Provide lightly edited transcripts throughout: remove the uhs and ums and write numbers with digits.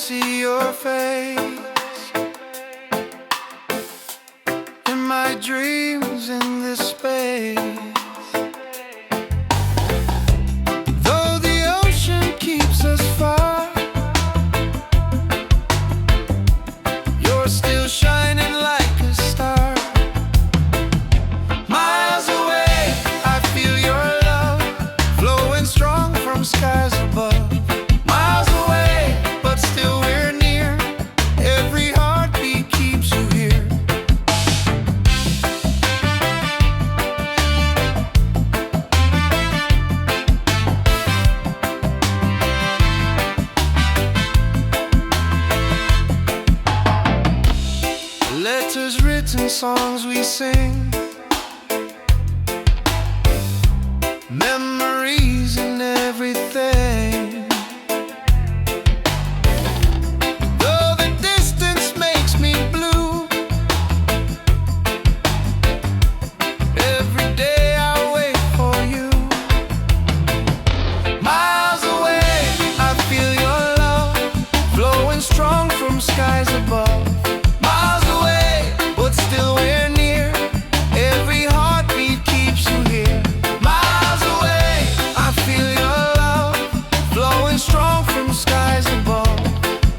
see your face in my dreams in this space. Though the ocean keeps us far, you're still shining like a star. Miles away, I feel your love flowing strong from skies above. Miles away, but still we're near. Every heartbeat keeps you here. Letters written, songs we sing, memories and everything. Though the distance makes me blue, every day I wait for you. Miles away, I feel your love flowing strong from skies above. Miles away, but still we're near. Every heartbeat keeps you here. Miles away, I feel your love flowing strong from skies above.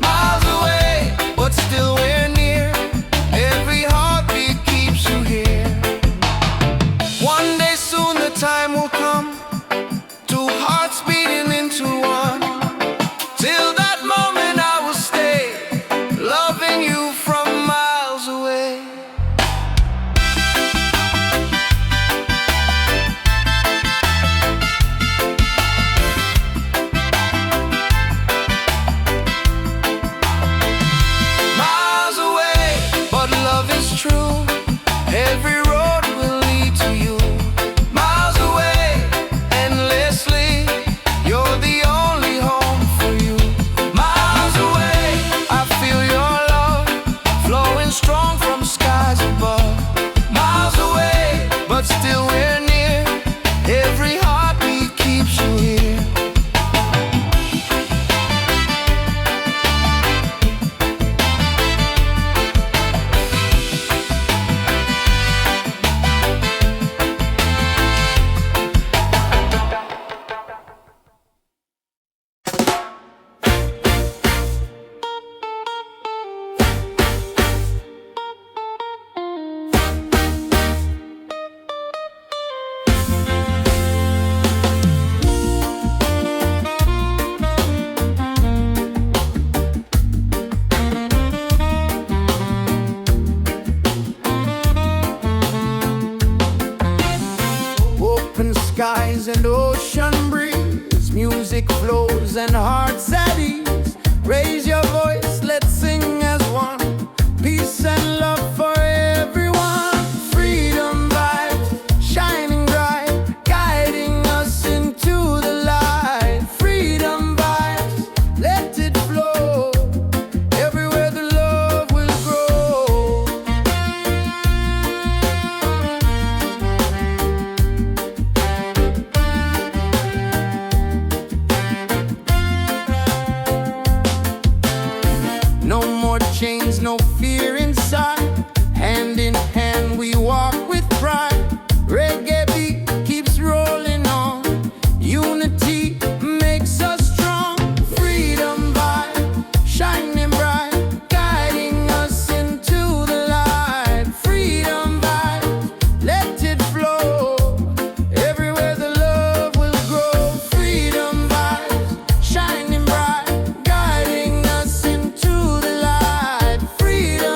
Miles away, but still we're near. Every heartbeat keeps you here. One day soon the time will come, two hearts beating into one. Till that moment I will stay, loving you from miles away. Miles away, but love is true. Every road will lead to you. Miles away, endlessly, you're the only home for you. Miles away, I feel your love flowing strong from skies above. Miles away, but still we're near. Every heartbeat keeps you here. Open skies and ocean breeze, music flows and hearts at ease. Raise your voice, let's sing as one. Peace and love for everyone. Freedom vibes shining bright, guiding us into the light. Freedom vibes, let it flow. Everywhere the love will grow. No more chains, no fear inside. Hand in hand we walk with pride. Reggae beat keeps rolling on. Unity makes us strong. Freedom vibe shining bright, guiding us into the light. Freedom vibe, let it flow. Everywhere the love will grow. Freedom vibes shining bright, guiding us into the light. Freedom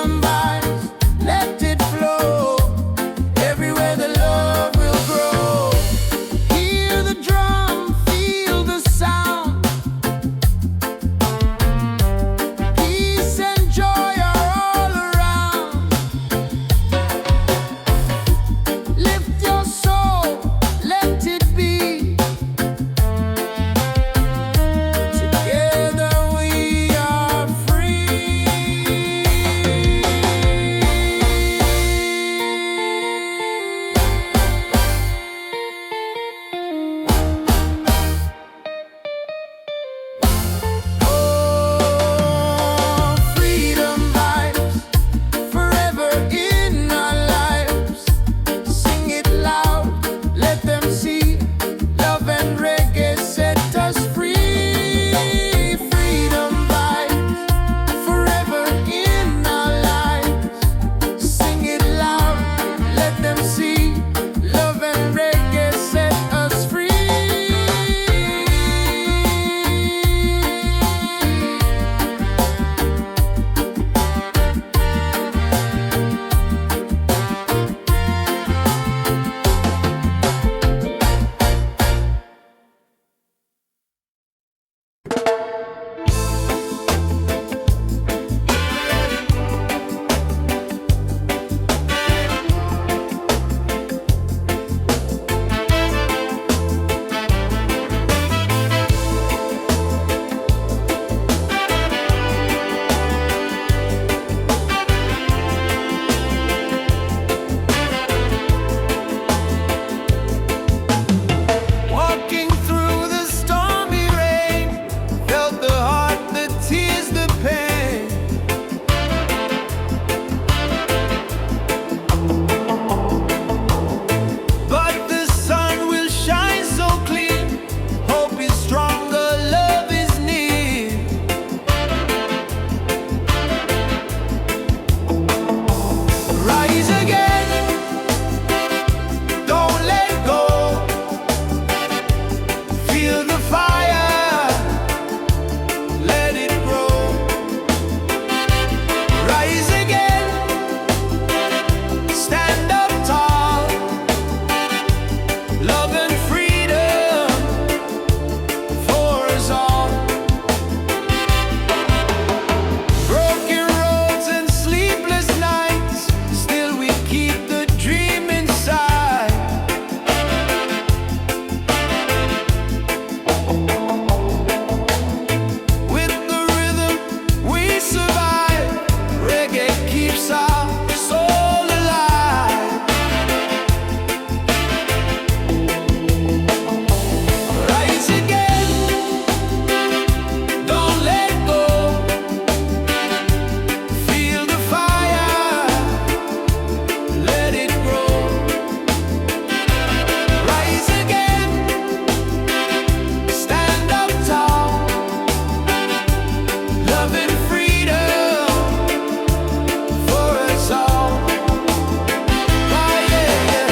love and freedom for us all. Ah, yeah, yeah.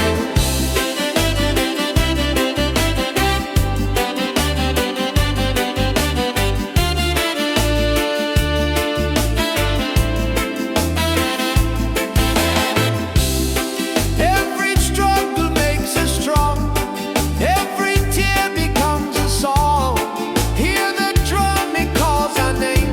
Every struggle makes us strong. Every tear becomes a song. Hear the drum, it calls our name.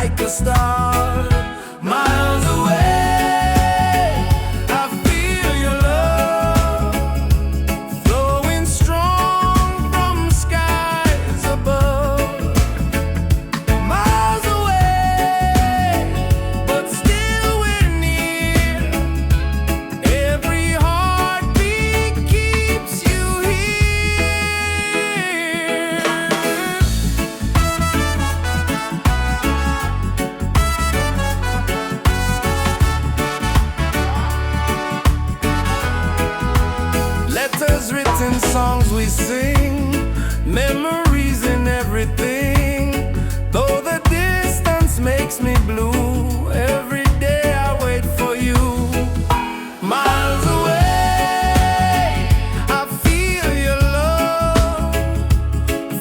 like a star. Miles away, I feel your love flowing strong from skies above. Miles away, but still we're near. Every heartbeat keeps you here. Letters written, songs we sing, memories in everything. Though the distance makes me blue, every day I wait for you. Miles away, I feel your love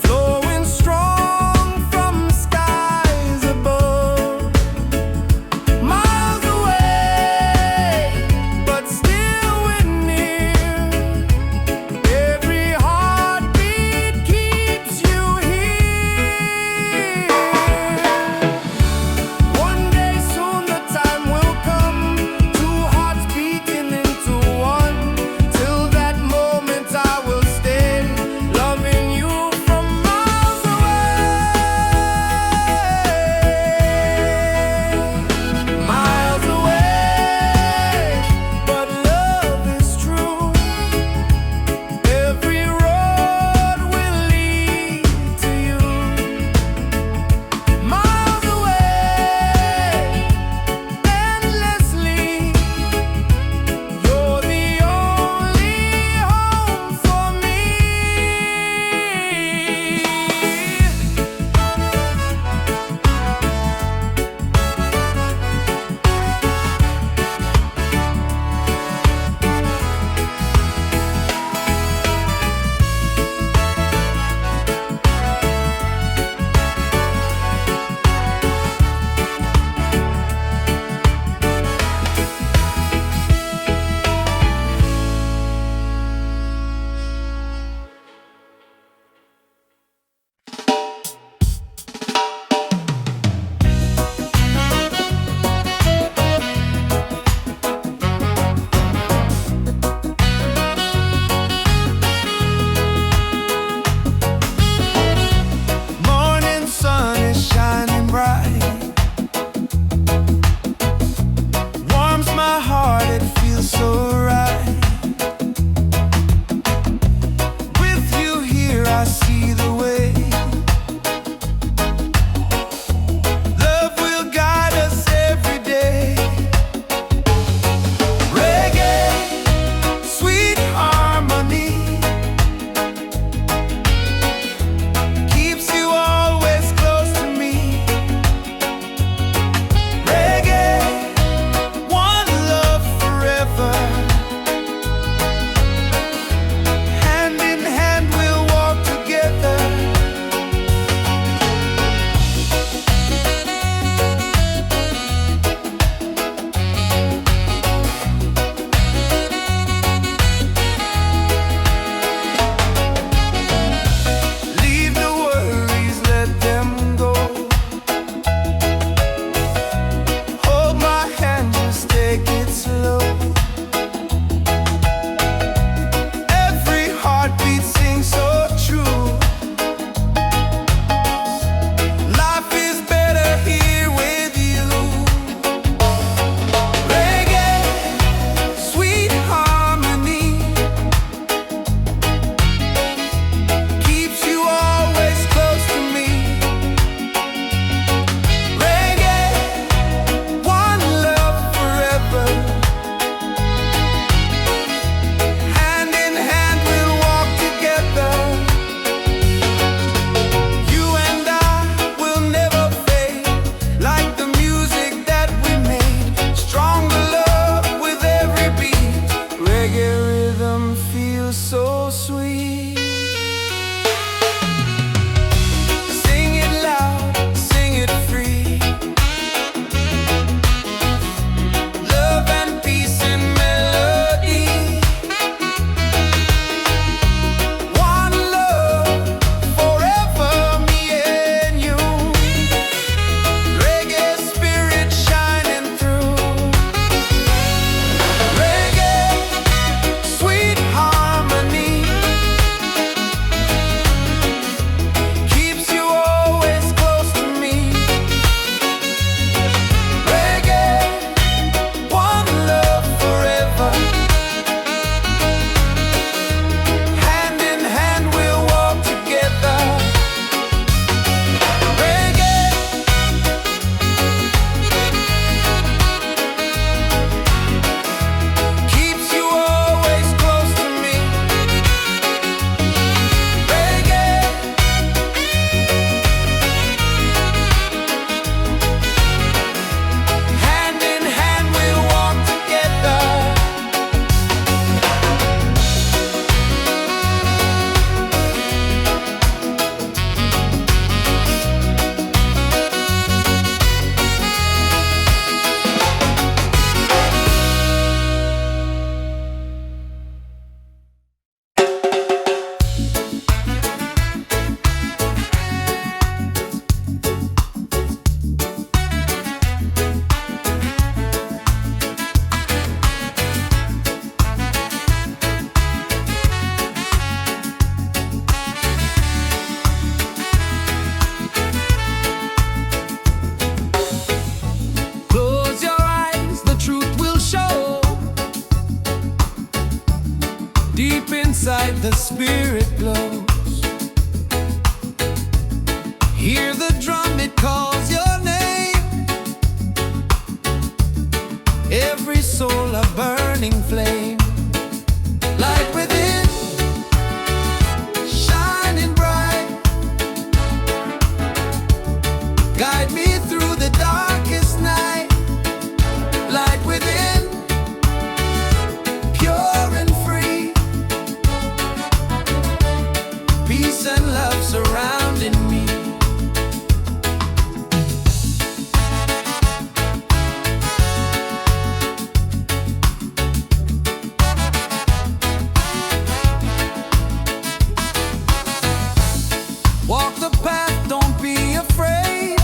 flowing strong from skies above. Miles away, but still we're near. Every heartbeat keeps you here. One day inside the spirit glows. Hear the drum, it calls your name. Every soul a burning flame. Light within, shining bright. Guide me through the darkest night. Light within, pure and free. Peace and love surrounding me. Walk the path, don't be afraid.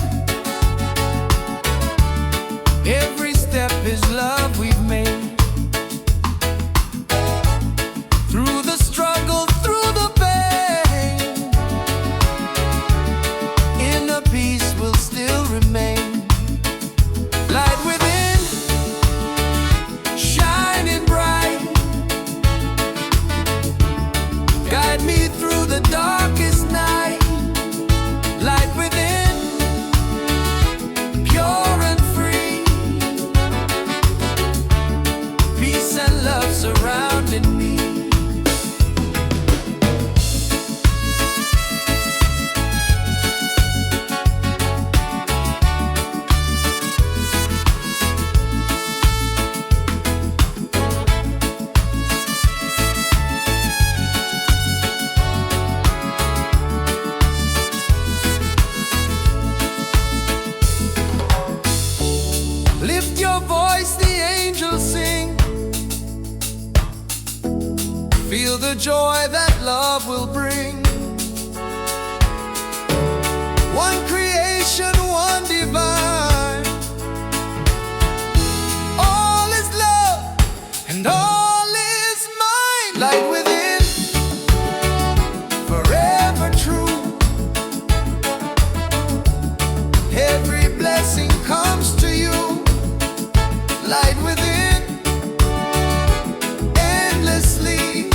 Every step is love we've made. Through the struggle, through the pain, inner peace will still remain. Light within, shining bright. Guide me through the darkest night. Light within, pure and free. Peace and love surrounding me. Lift your voice, the angels sing. Feel the joy that love will bring. One creation, one divine. All is love and all is mine. Light within, forever true. Every blessing comes to you. Light within, endlessly.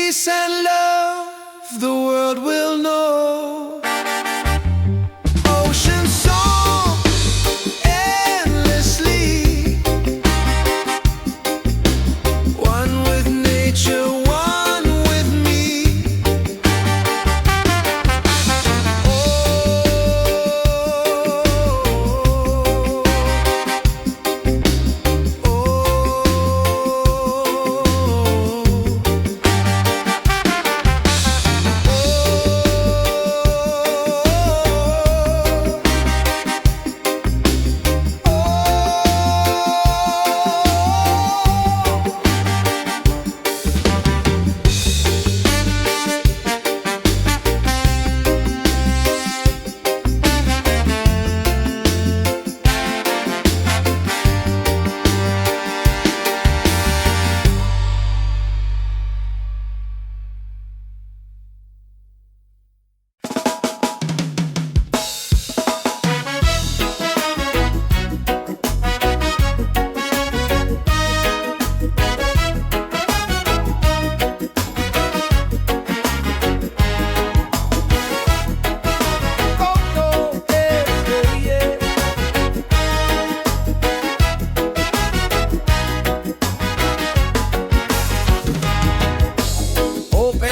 peace and love the world will know. Ocean song endlessly, one with nature, one with me.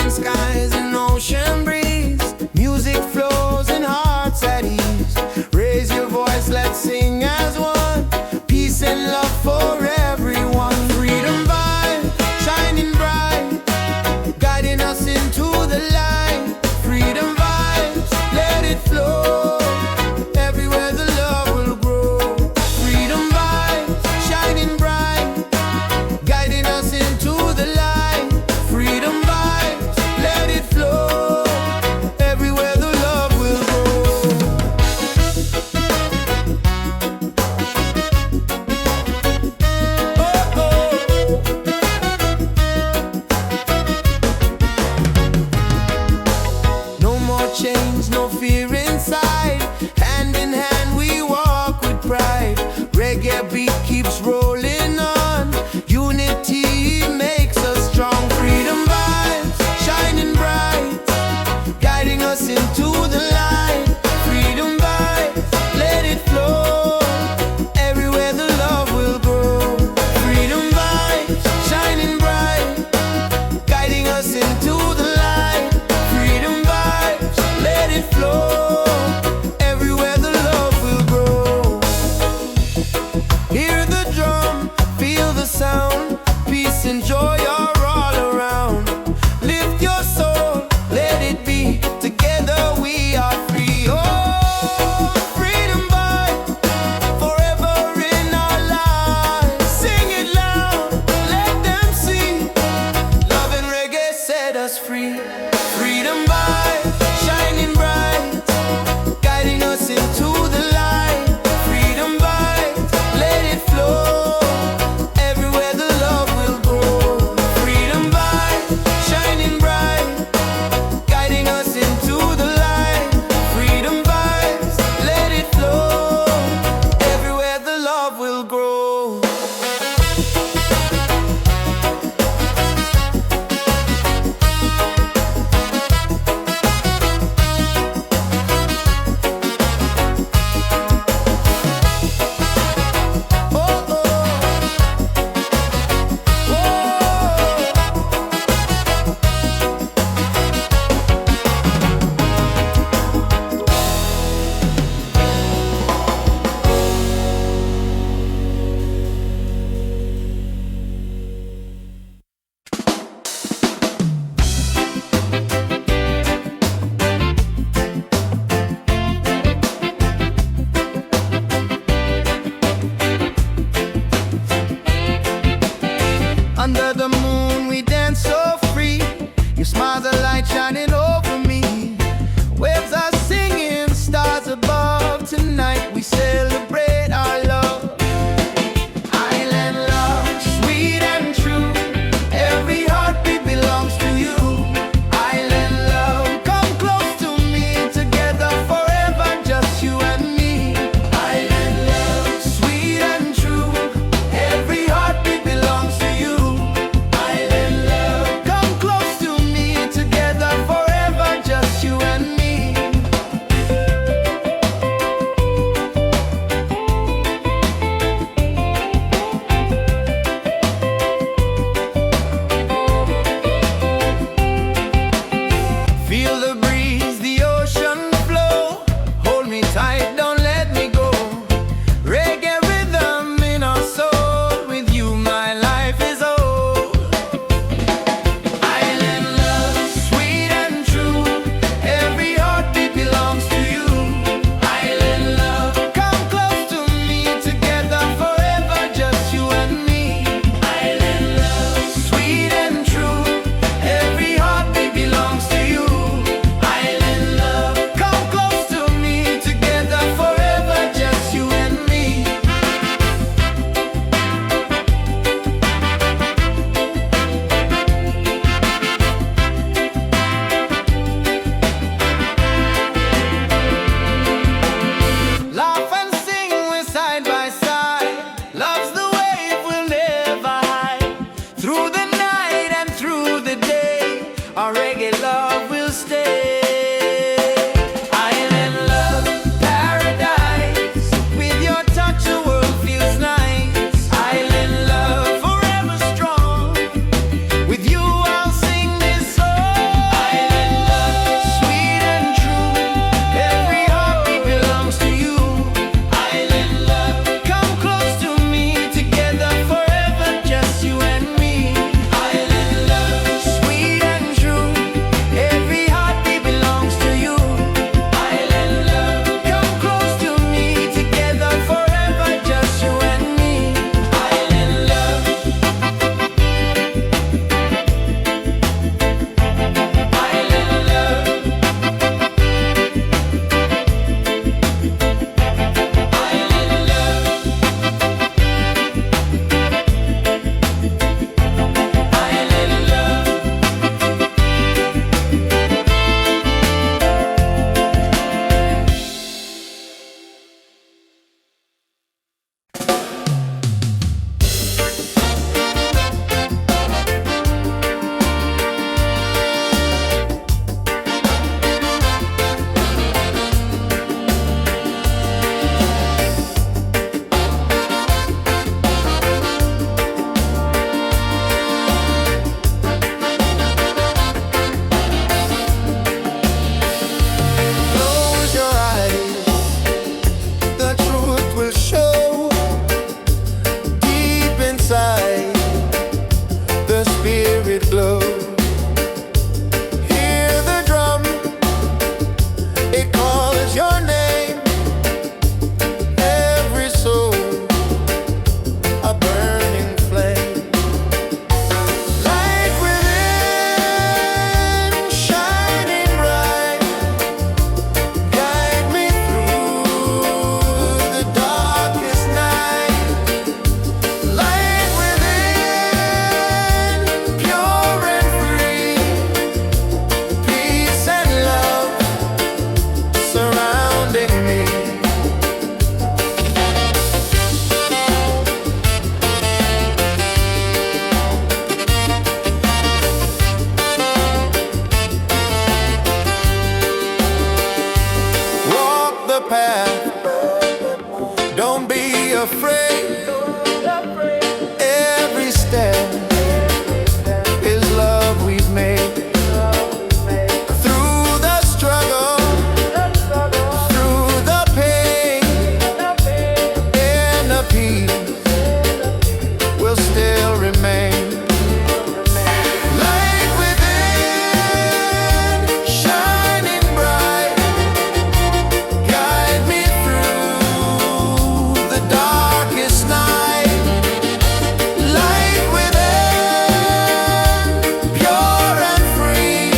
Skies and ocean breeze, music flows and hearts at ease. Raise your voice, let's sing as one. Peace and love for everyone. Freedom vibe, shining bright, guiding us into the light. Freedom vibes, let it flow. Everywhere the love will grow. Freedom vibes, shining bright, guiding us into the light. Freedom vibes, let it flow. Everywhere the love will grow. Oh, oh. No more chains, no fear inside. Hand in hand we walk with pride. Reggae beat keeps rolling on. Unity makes us strong. Freedom vibes, shining bright, guiding us into the light. Freedom vibes, let it flow. Everywhere the love will grow. Freedom vibes, shining bright, guiding us into the light. Freedom vibes, let it flow. Everywhere the love will grow. Hear the drum, feel the sound. Peace and joy are all around. Lift your soul, let it be. Together we are free. Oh, freedom vibe, forever in our lives. Sing it loud, let them see. Love and reggae set us free. Freedom vibe, shining bright, guiding us into the light. Freedom vibes, let it flow. Everywhere the love will grow. Freedom vibes, shining bright, guiding us into the light. Freedom vibes, let it flow. Everywhere the love will grow. Oh, oh. Under the moon we dance so free. Your smile's a light shining over me. Waves are singing, stars above. Tonight we celebrate our love. Island love, sweet and true. Every heartbeat belongs to you. Island love, come close to me. Together forever, just you and me. Island love, sweet and true. Every heartbeat belongs to you. Island love, come close to me. it glow. Hear the drum, it calls your name. Every soul a burning flame. Light within, shining bright, guide me through the darkest night. Light within, pure and free, peace and love surrounding me. Walk the path, don't be afraid. Every step is love we've made. Through the struggle, through the pain, inner peace will still remain. Light within, shining bright, guide me through the darkest night. Light within, pure and free,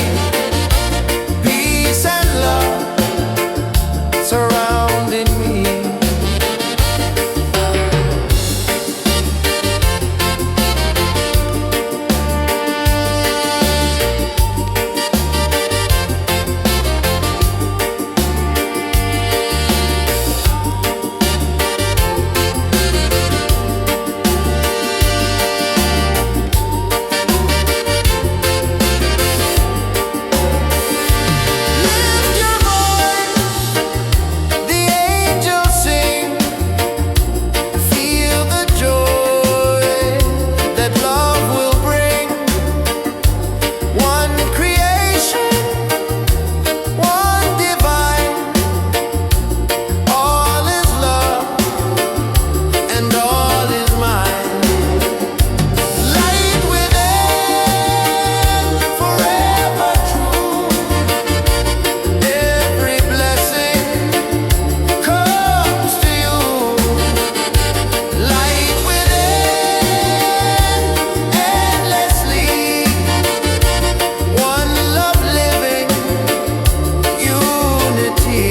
peace and love surrounding me. Lift your voice, the angels sing. Feel the joy that love will bring. One creation, one divine. All is love and all is mine. Light within, forever true. Every blessing comes to you. Light within, endlessly. One love living, unity.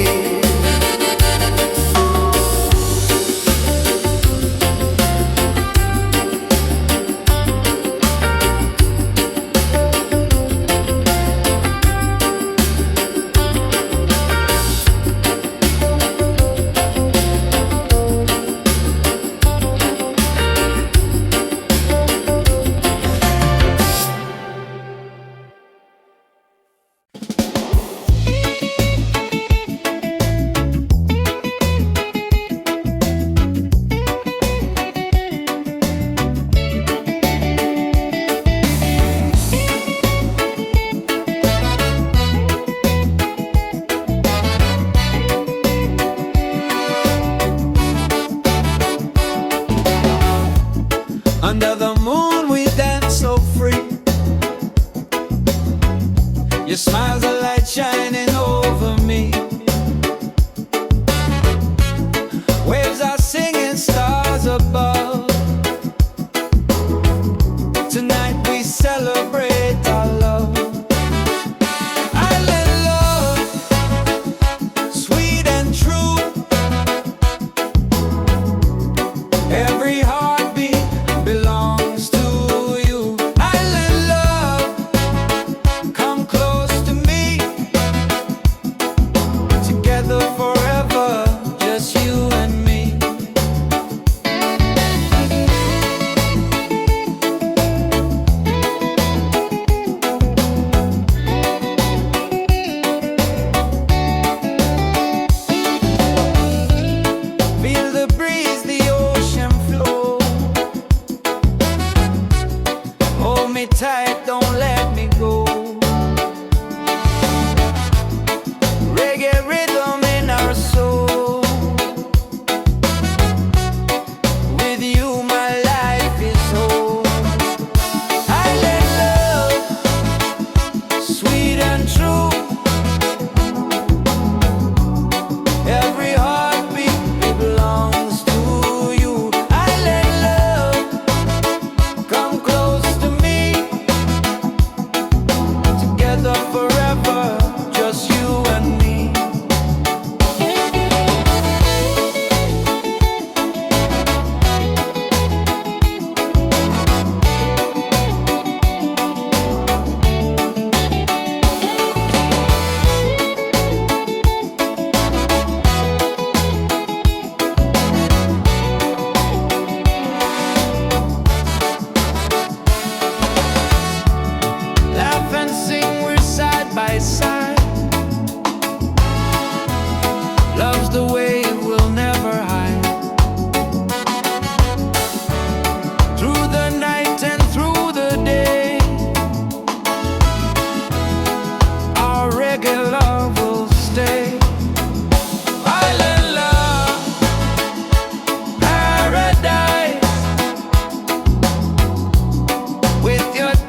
Under the moon we dance so free. Your smile's a light shining over me. Waves are singing, stars above. Tonight we celebrate our love. Island love, sweet and true. Every heartbeat belongs to you. Island love, come close to me. Together forever, just you and me. Feel the breeze, the ocean flow. Hold me tight, don't let me go. Reggae rhythm in our soul. With you my life is whole. Island love,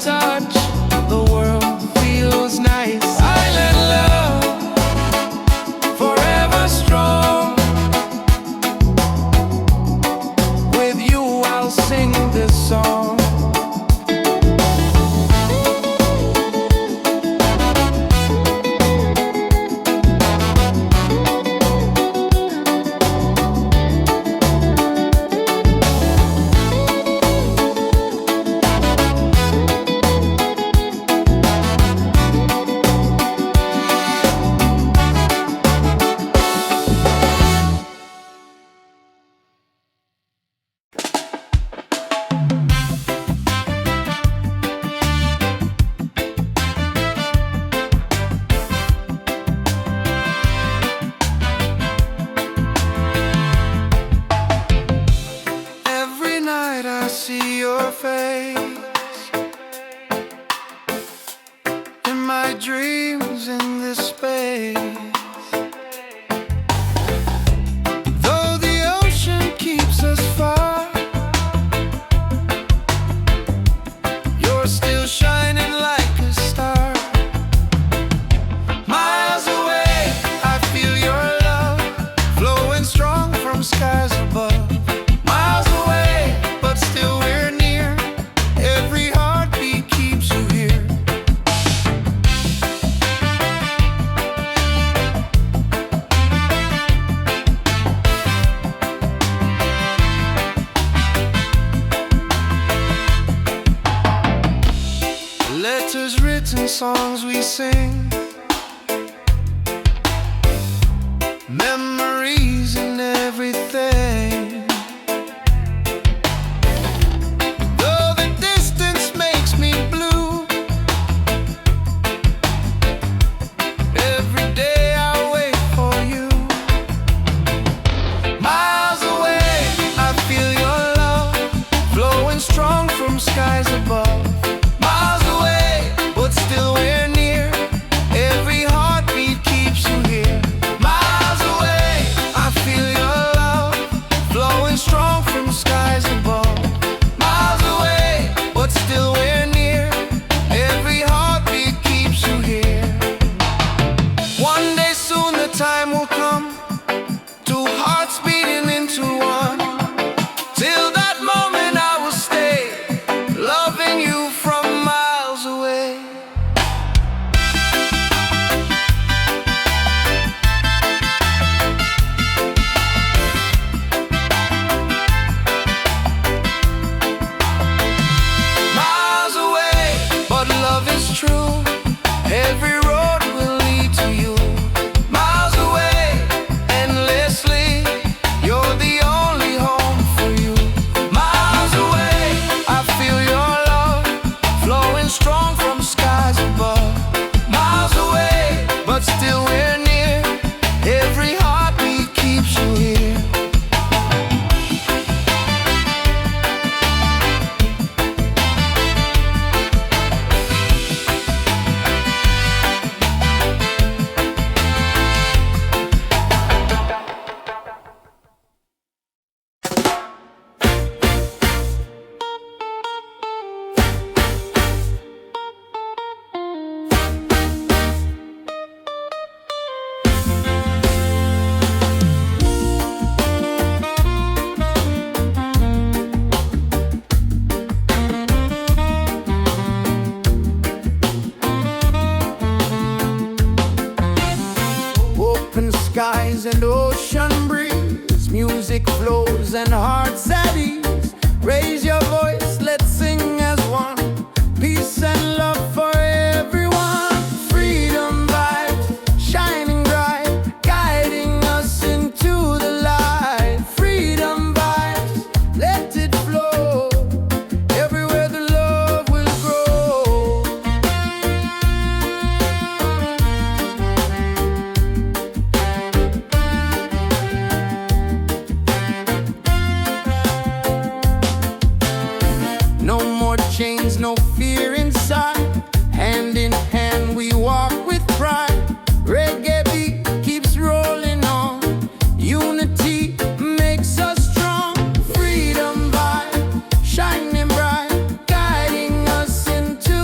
touch, the world feels nice. Island love, forever strong. With you I'll sing this song. I see your face in my dreams in this space. Though the ocean keeps us far, you're still shining like a star. Miles away, I feel your love flowing strong from skies above. Letters written, songs we sing, memories and everything. Though the distance makes me blue, every day I wait for you. Miles away, I feel your love flowing strong from skies above. Still we're near, every heartbeat keeps you here. Miles away, I feel your love flowing strong from skies above. Miles away, but still we're near, every heartbeat keeps you here. One day soon the time will come, two hearts beating into one. Till that moment I will stay, loving you from miles away. True, every road will lead to you. Miles away, endlessly, you're the only home for you. Miles away, I feel your love flowing strong from skies above. Miles away, but still we're near, every heartbeat keeps you here. Skies and ocean breeze, music flows and hearts at ease. Raise your voice, let's sing as one. Peace and love for everyone. Freedom vibes, shining bright, guiding us into the light. Freedom vibes, let it flow. Everywhere the love will grow. No more chains, no fear inside. Hand in hand we walk with pride. Reggae beat keeps rolling on. Unity makes us strong. Freedom vibe, shining bright, guiding us into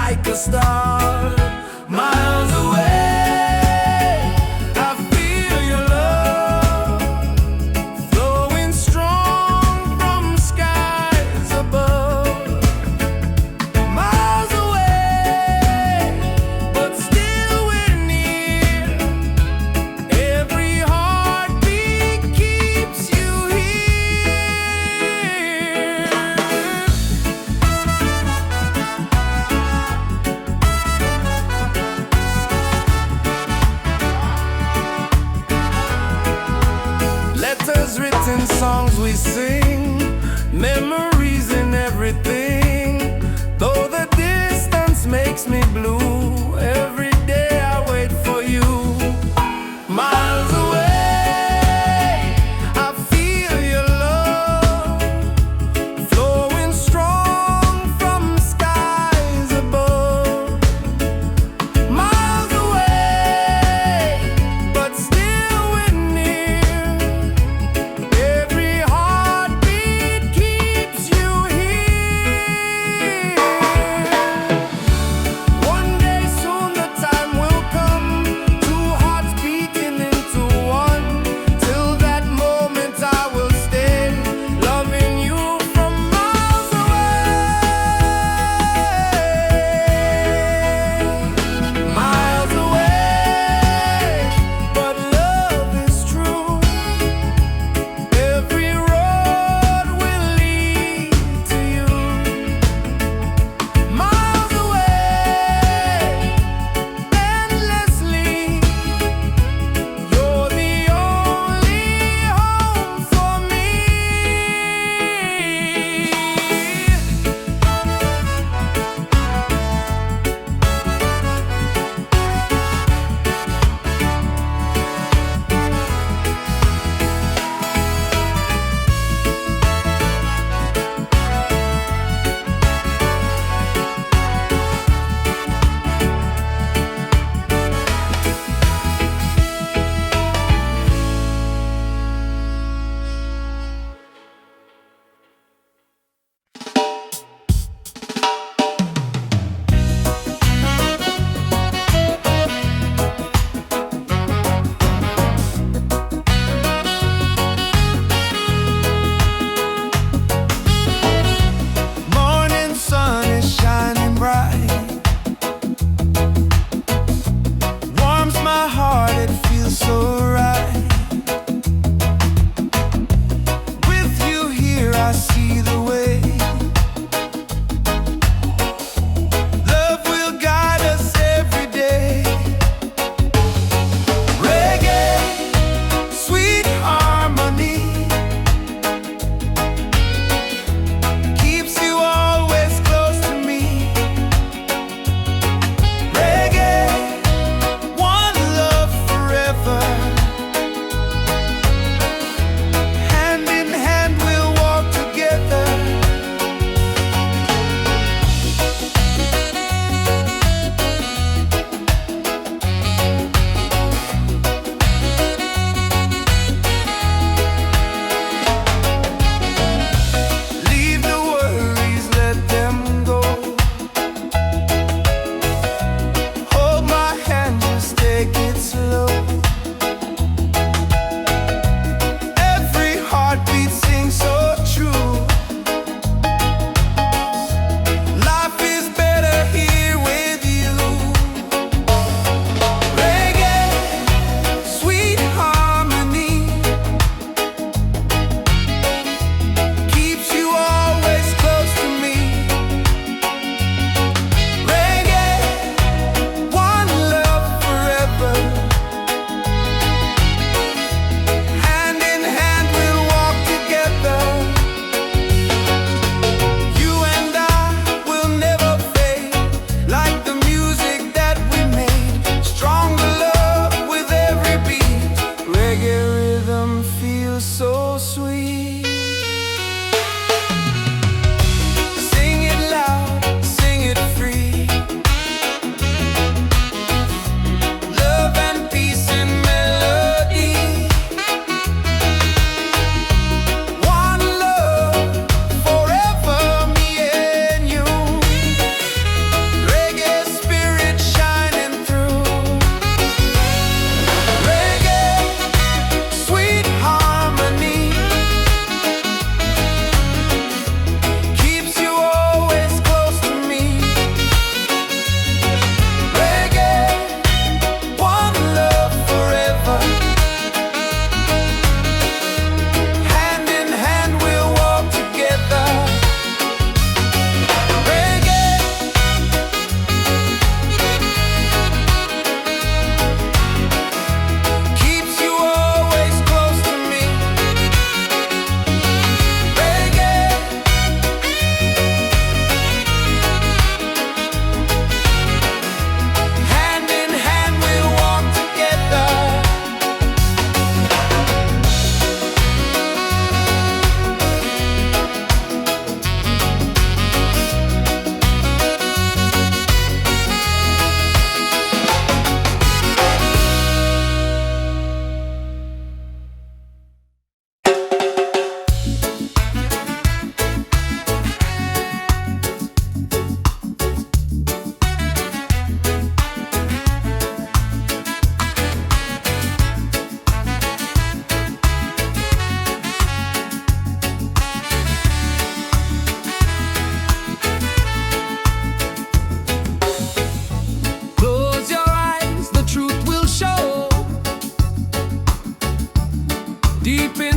like a star. Miles away, I feel your love flowing strong from skies above. Miles away, but still we're near. Every heartbeat keeps you here. Letters written, songs we sing, memories in everything. Though the distance makes me blue, every day I wait for you. Miles away, I feel your love flowing strong from skies above. Miles away, but still we're near. Every heartbeat keeps you here.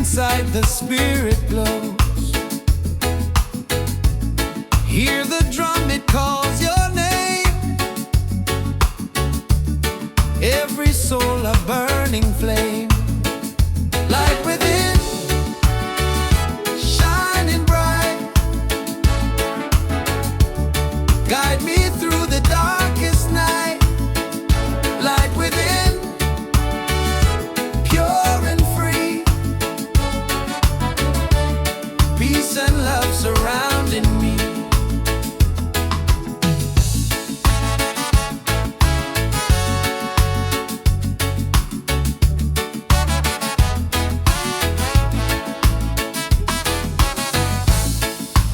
inside the spirit glows. Hear the drum, it calls your name. Every soul a burning flame. Light within, shining bright. Guide me through the darkest night. Light within, pure and free. Peace and love surrounding me.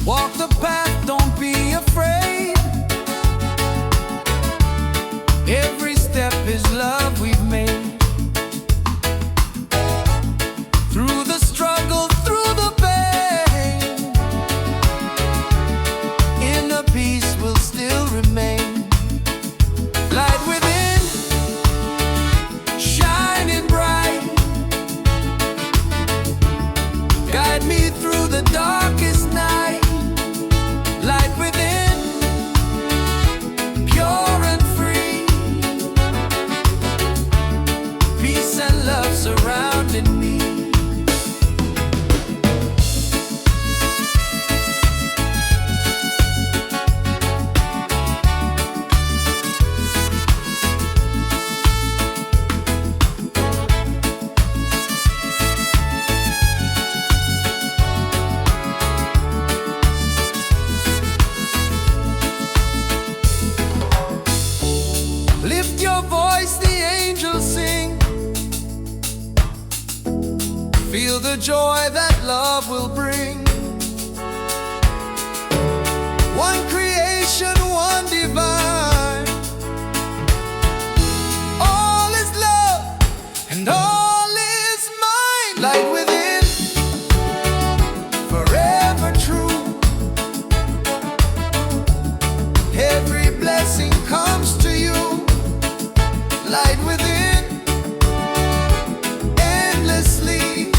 Walk the path, don't be afraid. Every step is love we've made. Through the struggle, through the pain, inner peace will still remain. Light within, shining bright. Guide me through the darkest night. Light within, pure and free. Peace and love surrounding me. Lift your voice, the angels sing. Feel the joy that love will bring. One creation, one divine. All is love and all is mine. Light within, forever true. Every blessing comes to you. Light within, endlessly.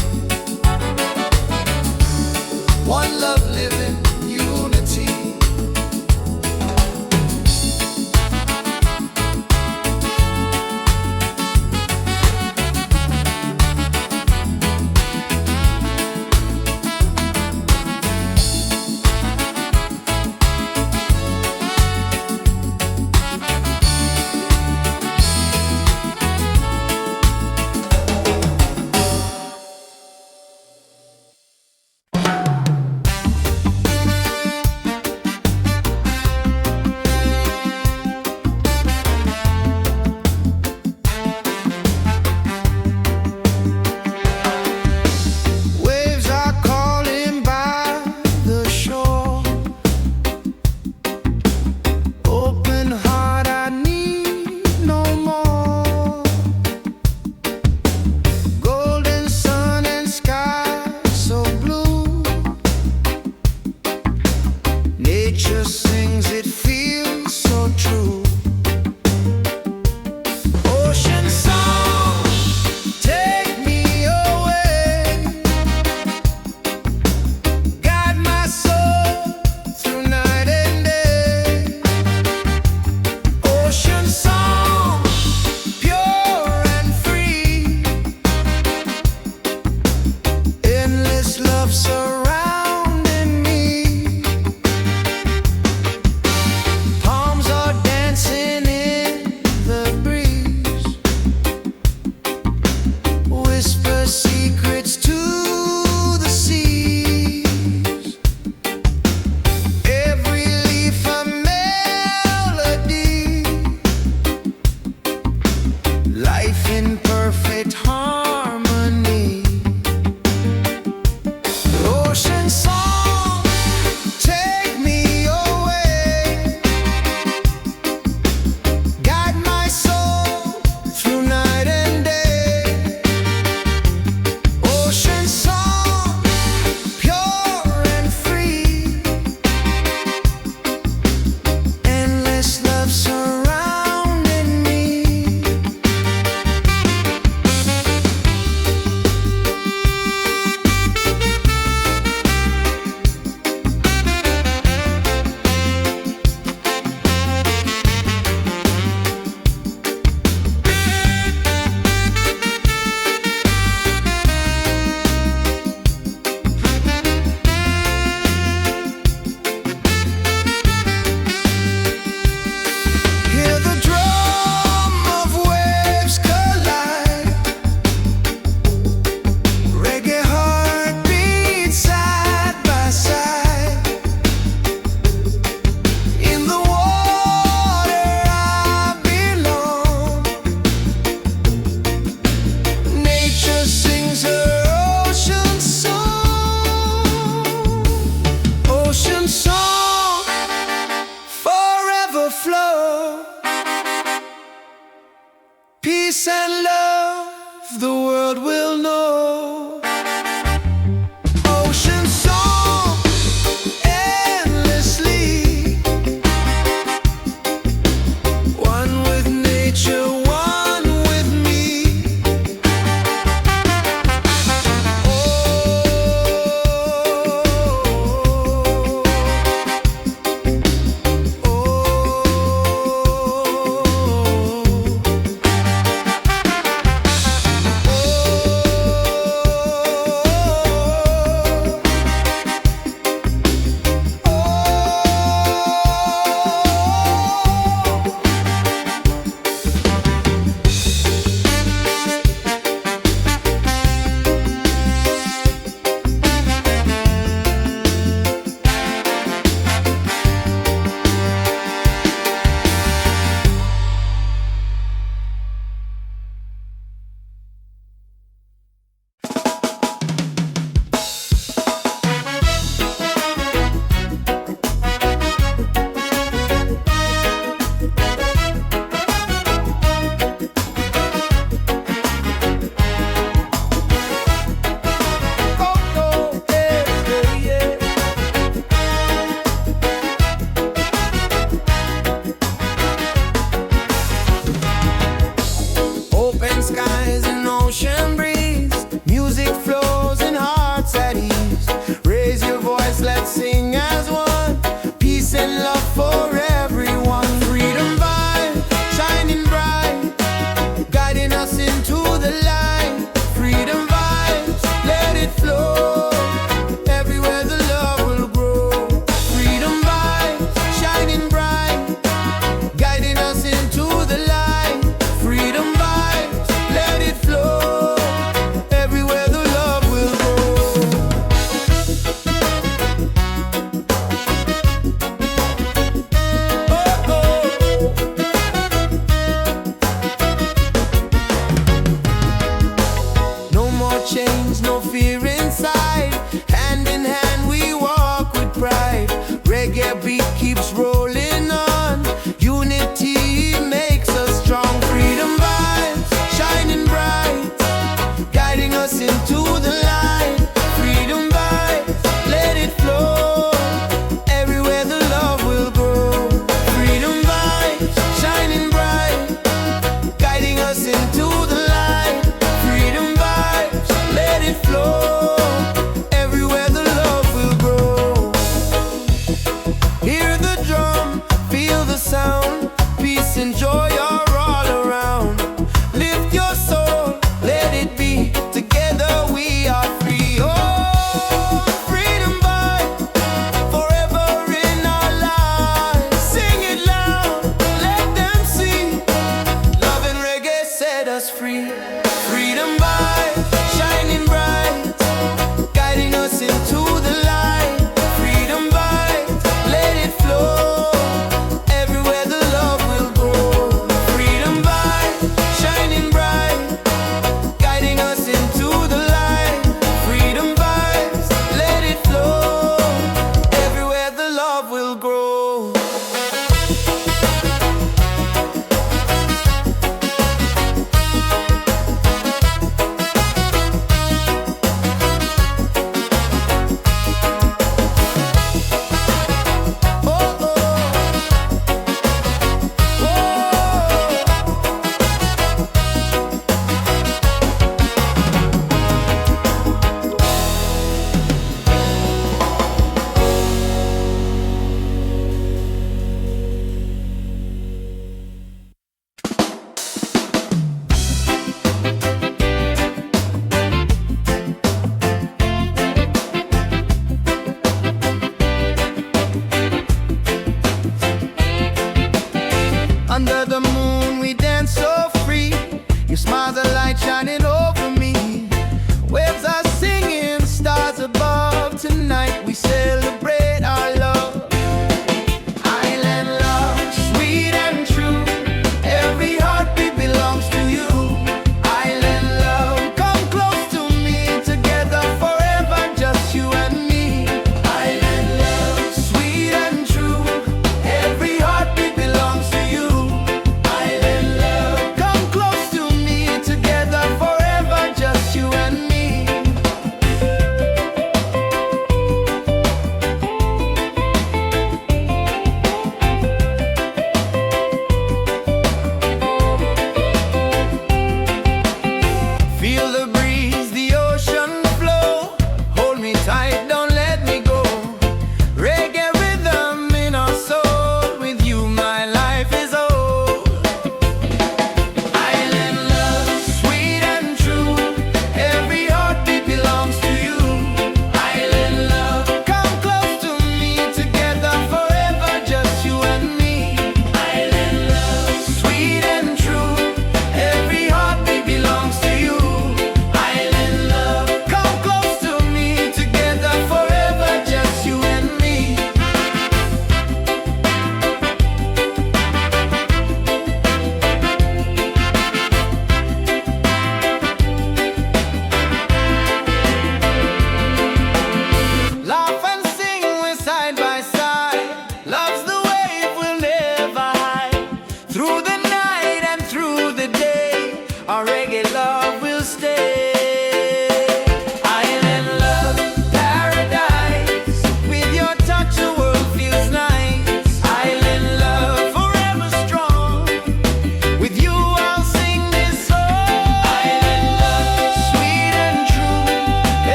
the world will know. Ocean song endlessly, one with nature, one with me. Skies and ocean breeze, music flows and hearts at ease. Raise your voice, let's sing as one. Peace and love for everyone. Freedom vibe, shining bright, guiding us into the light. Freedom vibes, let it flow. Everywhere the love will grow. Freedom vibes, shining bright, guiding us into the light. Freedom vibes, let it flow. Everywhere the love will go. Oh, oh. No more chains, no fear inside. Hand in hand we walk with pride. Reggae beat keeps rolling on. Unity makes us strong. Freedom vibes, shining bright, guiding us into the light. Freedom vibes, let it flow. Everywhere the love will grow. Freedom vibes, shining bright, guiding us into the light. Freedom vibes, let it flow. Everywhere the love will grow. Hear the drum, feel the sound. Peace and joy are all around. Lift your soul, let it be. Together we are free. Oh, freedom vibe, forever in our lives. Sing it loud, let them see. Love and reggae set us free. Freedom vibe, shining bright, guiding us into the light. Freedom vibe, let it flow. Everywhere the love will grow. Freedom vibe, shining bright, guiding us into the light. Freedom vibes, let it flow. Everywhere the love will grow.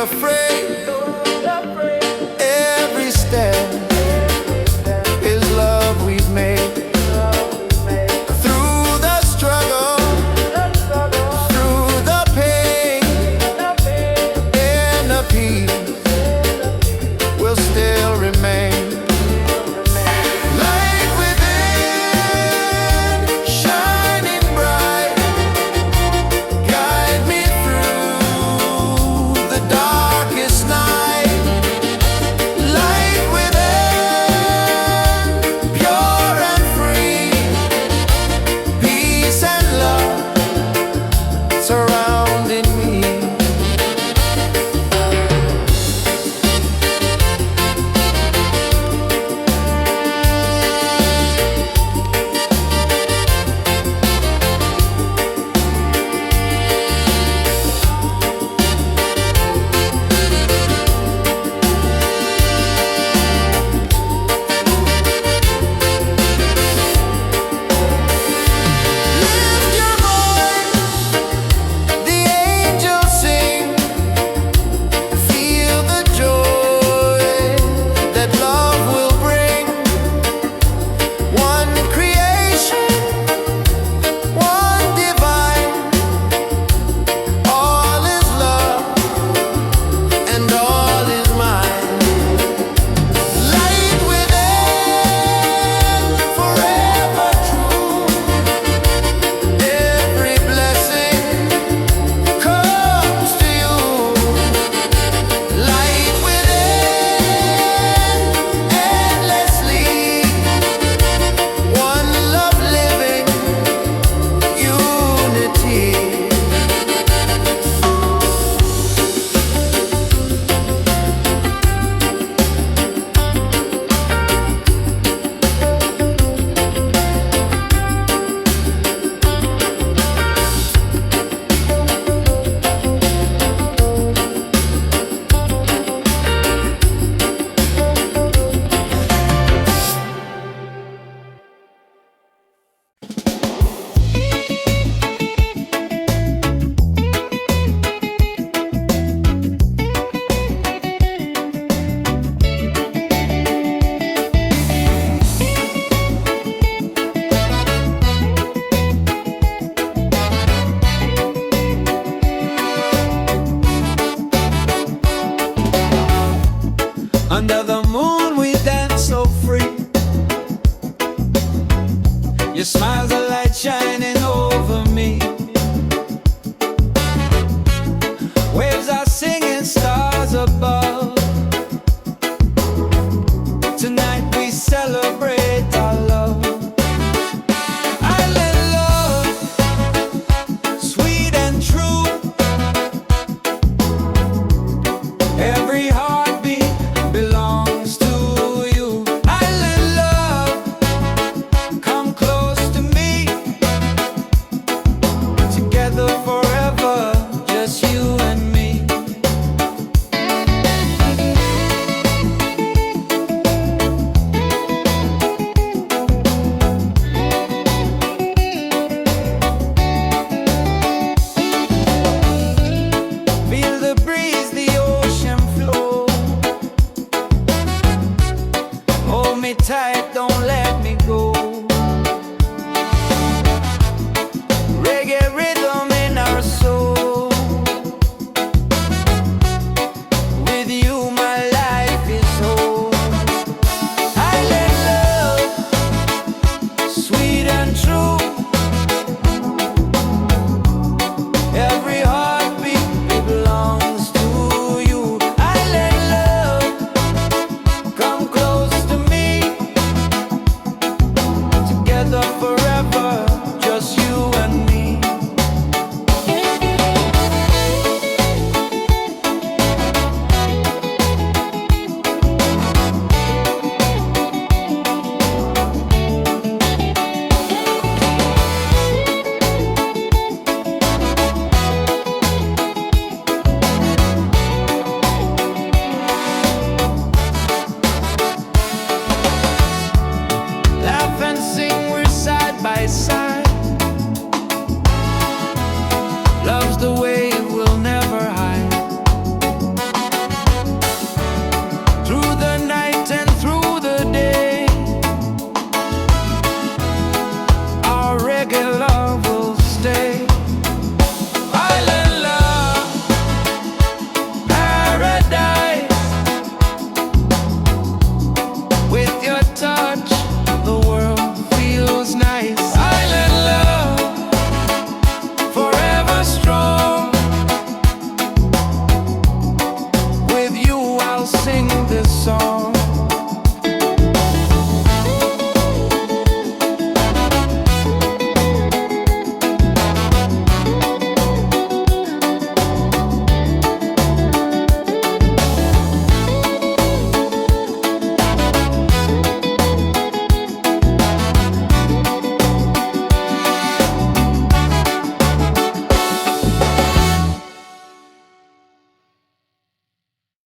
afraid.